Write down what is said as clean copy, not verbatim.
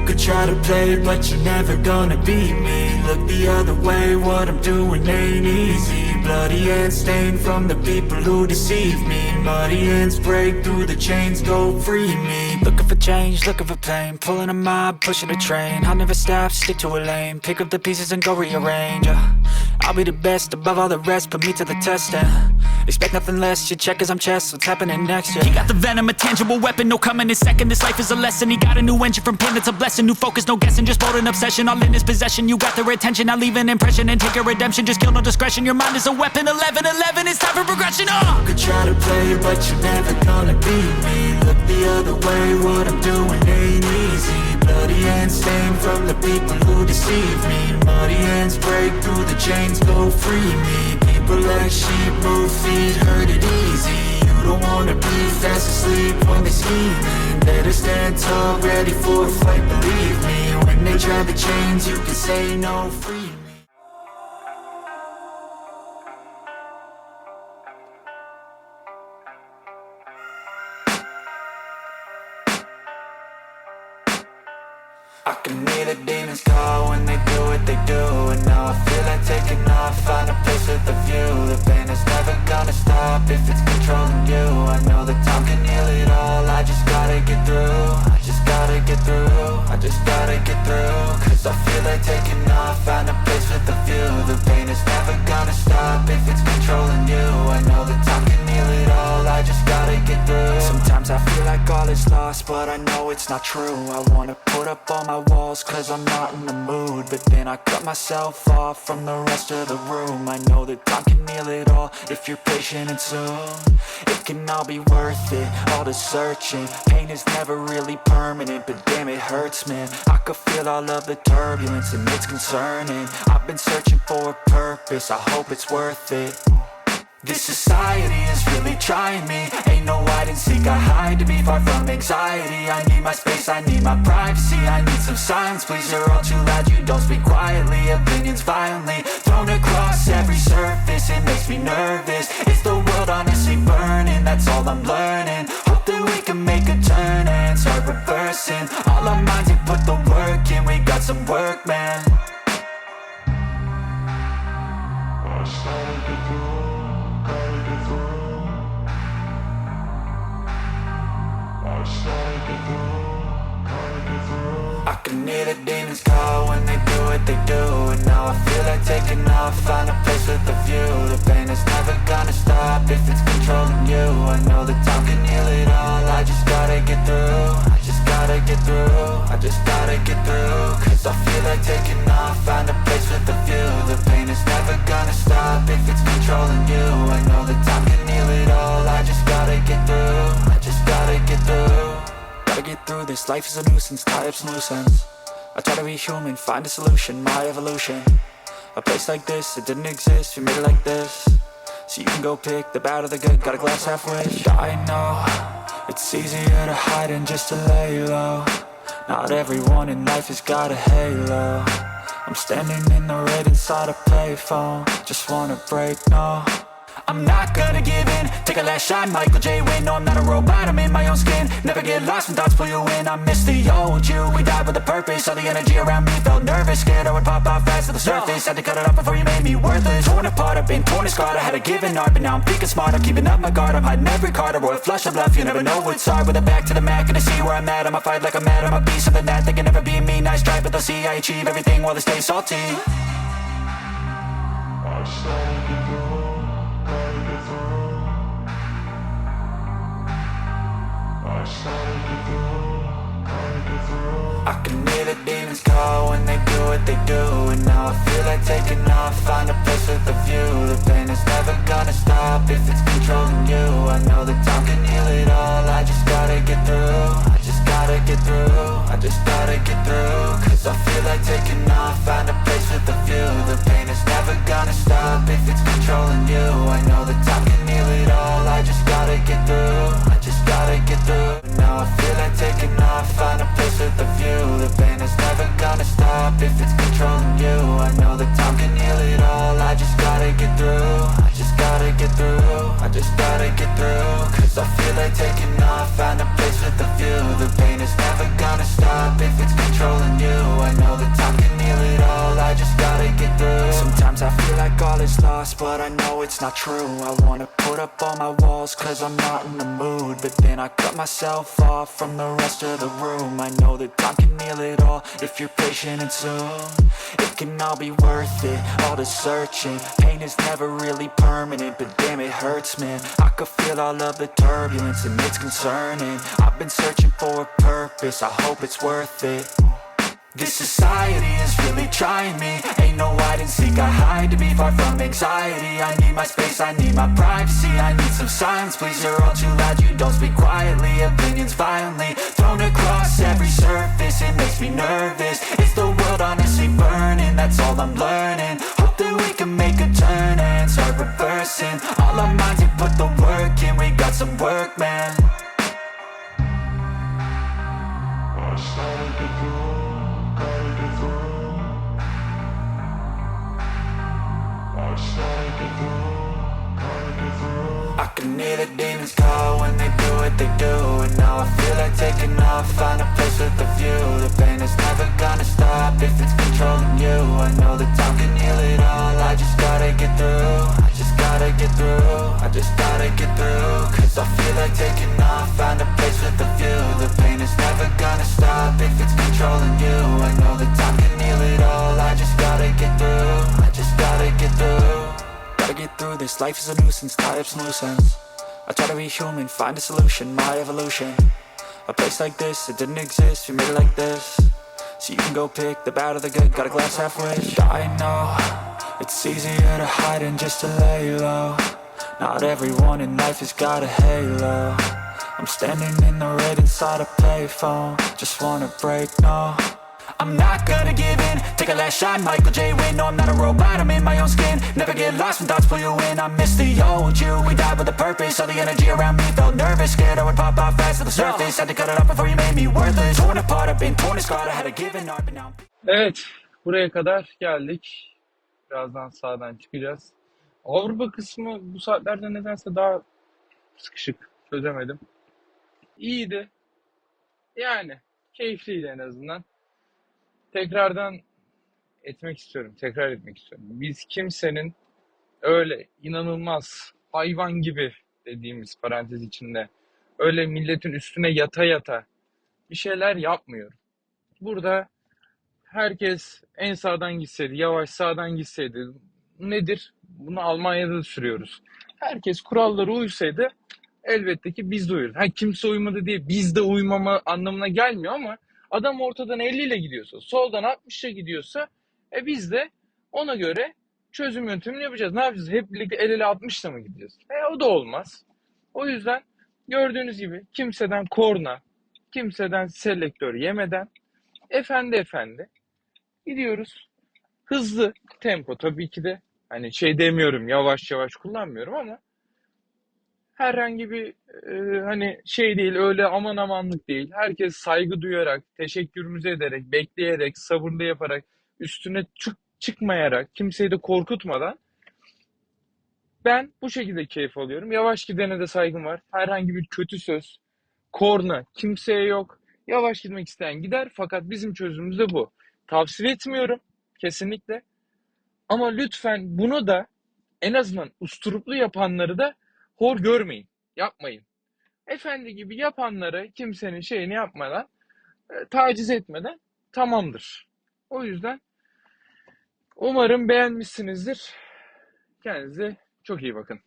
Could try to play, but you're never gonna beat me. Look the other way, what I'm doing ain't easy. Bloody hands stained from the people who deceive me. Muddy hands break through the chains, go free me. Looking for change, looking for pain, pulling a mob, pushing a train. I'll never stop, stick to a lane, pick up the pieces and go rearrange. I'll be the best above all the rest, put me to the test and expect nothing less. Your check as I'm chess, what's happening next? Yeah. He got the venom, a tangible weapon, no coming in second. This life is a lesson. He got a new engine from pain, it's a blessing. New focus, no guessing, just bold and obsession. All in his possession, you got their attention. I'll leave an impression and take your redemption. Just kill, no discretion. Your mind is a weapon. 11-11, it's time for progression. Could try to play, but you're never gonna beat me. Look the other way, what I'm doing ain't easy. Bloody hands stained from the people who deceive me. Muddy hands break through the chains, go free me. People like sheep move feet, hurt it easy. You don't wanna be fast asleep when they're scheming. Better stand tall, ready for a fight, believe me. When they try the chains, you can say no, free me. I can hear the demons call when they do what they do. And now I feel like taking off, find a place with a view. The pain is never gonna stop if it's controlling you. I know that time can heal it all, I just gotta get through. I just gotta get through, I just gotta get through. Cause I feel like taking off, find a place with a view. The pain is never gonna stop if it's controlling you. I know that time can heal it all, I just gotta get through. Sometimes I feel like all is lost, but I know it's not true. I wanna put up all my walls cause I'm not in the mood. But then I cut myself off from the rest of the room. I know that time can heal it all if you're patient and soon. It can all be worth it, all the searching. Pain is never really permanent, but damn it hurts, man. I could feel all of the turbulence and it's concerning. I've been searching for a purpose, I hope it's worth it. This society is really trying me. Ain't no hide and seek, I hide to be far from anxiety. I need my space, I need my privacy. I need some silence, please, you're all too loud. You don't speak quietly, opinions violently thrown across every surface. It makes me nervous, is the world honestly burning? That's all I'm learning. Hope that we can make a turn and start reversing. All our minds and put the work in, we got some work, man. I started to do. I can hear the demons call when they do what they do. And now I feel like taking off, find a place with a view. The pain is never gonna stop if it's controlling you. I know that time can heal it all, I just gotta get through. I just gotta get through, I just gotta get through. Cause I feel like taking off, find a place with a view. The pain is never gonna stop if it's controlling you. I know that time can heal it all, I just gotta get through. I just gotta get through. Gotta get through this, life is a nuisance, tie up some loose ends. I try to be human, find a solution, my evolution. A place like this, it didn't exist, we made it like this. So you can go pick the bad or the good, got a glass half wish. I know, it's easier to hide than just to lay low. Not everyone in life has got a halo. I'm standing in the red inside a payphone, just wanna break, no. I'm not gonna give in, take a last shot, Michael J. Win. No, I'm not a robot, I'm in my own skin. Never get lost when thoughts pull you in. I miss the old you, we died with a purpose. All the energy around me felt nervous, scared I would pop out fast to the surface. Had to cut it off before you made me worthless. Torn apart, I've been torn and scarred. I had a given art, but now I'm thinking smart. I'm keeping up my guard, I'm hiding every card. A royal flush of bluff, you never know what's hard. With a back to the mat, gonna see where I'm at. I'ma fight like I'm mad, I'ma be something that they can never be me. Nice try, but they'll see I achieve everything while they stay salty. I started to do. I can hear the demons call when they do what they do. And now I feel like taking off, find a place with a view. The pain is never gonna stop if it's controlling you. I know that time can heal it all, I just gotta get through. I just gotta get through, I just gotta get through. Cause I feel like taking off, find a place with a view. The pain is never gonna stop if it's controlling you. I know that time can heal it all, I just gotta get through. I just gotta get through. Now I feel like taking off, find a place with a view. The pain is never gonna stop if it's controlling you. I know that time can heal it all, I just gotta get through. I just gotta get through, I just gotta get through. Cause I feel like taking off, find a place with a view. The pain is never gonna stop if it's controlling you. controlling you. I know that time can heal it all, I just gotta get through. Sometimes I feel like all is lost, but I know it's not true. I wanna put up all my walls, cause I'm not in the mood. But then I cut myself off from the rest of the room. I know that time can heal it all, if you're patient and soon. It can all be worth it, all the searching. Pain is never really permanent, but damn it hurts, man. I could feel all of the turbulence and it's concerning. I've been searching for a purpose, I hope it's worth it. This society is really trying me. Ain't no hide and seek, I hide to be far from anxiety. I need my space, I need my privacy. I need some silence, please, you're all too loud. You don't speak quietly, opinions violently thrown across every surface. It makes me nervous, is the world honestly burning? That's all I'm learning. Hope that we can make a turn and start reversing all our minds and put the work in. We got some work, man. I can hear the demons call when they do what they do. And now I feel like taking off, find a place with a view. The pain is never gonna stop if it's controlling you. I know that time can heal it all, I just gotta get through. I just gotta get through, I just gotta get through. Cause I feel like taking off, find a place with a view. The pain is never gonna stop if it's controlling you. I know that time can heal it all, I just gotta get through. I just gotta get through. Gotta get through this, life is a nuisance, tie up some loose ends. I try to be human, find a solution, my evolution. A place like this, it didn't exist, we made it like this. So you can go pick the bad or the good, got a glass halfway. I know, it's easier to hide than just to lay low. Not everyone in life has got a halo. I'm standing in the red inside a payphone, just wanna break, no. I'm not gonna give in, take a last shot, Michael J. Win. No, I'm not a robot, I'm in my own skin. Never get lost when thoughts pull you in. I miss the old you, we died with a purpose. All the energy around me felt nervous, scared I would pop out fast to the surface. Had to cut it off before you made me worthless. Torn apart, I've been torn and scarred, I had a given art, but now Evet, buraya kadar geldik. Birazdan sağdan çıkacağız. Avrupa kısmı bu saatlerde nedense daha sıkışık, çözemedim. İyiydi. Yani keyifliydi en azından. Tekrardan tekrar etmek istiyorum. Biz kimsenin öyle inanılmaz hayvan gibi dediğimiz parantez içinde öyle milletin üstüne yata yata bir şeyler yapmıyor. Burada herkes en sağdan gitseydi, yavaş sağdan gitseydi nedir? Bunu Almanya'da da sürüyoruz. Herkes kurallara uysaydı elbette ki biz de uyuruz. Kimse uymadı diye biz de uymama anlamına gelmiyor ama adam ortadan 50 ile gidiyorsa, soldan 60 ile gidiyorsa biz de ona göre çözüm yöntemini yapacağız. Ne yapacağız? Hep birlikte el ele 60 ile mı gideceğiz? O da olmaz. O yüzden gördüğünüz gibi kimseden korna, kimseden selektör yemeden efendi gidiyoruz. Hızlı tempo tabii ki de. Hani demiyorum, yavaş yavaş kullanmıyorum ama herhangi bir hani değil, öyle aman amanlık değil. Herkes saygı duyarak, teşekkürümüzü ederek, bekleyerek, sabırlı yaparak, üstüne çıkmayarak, kimseyi de korkutmadan ben bu şekilde keyif alıyorum. Yavaş gidene de saygım var. Herhangi bir kötü söz, korna kimseye yok. Yavaş gitmek isteyen gider, fakat bizim çözümümüz de bu. Tavsiye etmiyorum kesinlikle. Ama lütfen bunu da en azından usturuplu yapanları da hor görmeyin. Yapmayın. Efendi gibi yapanlara kimsenin şeyini yapmadan, taciz etmeden tamamdır. O yüzden umarım beğenmişsinizdir. Kendinize çok iyi bakın.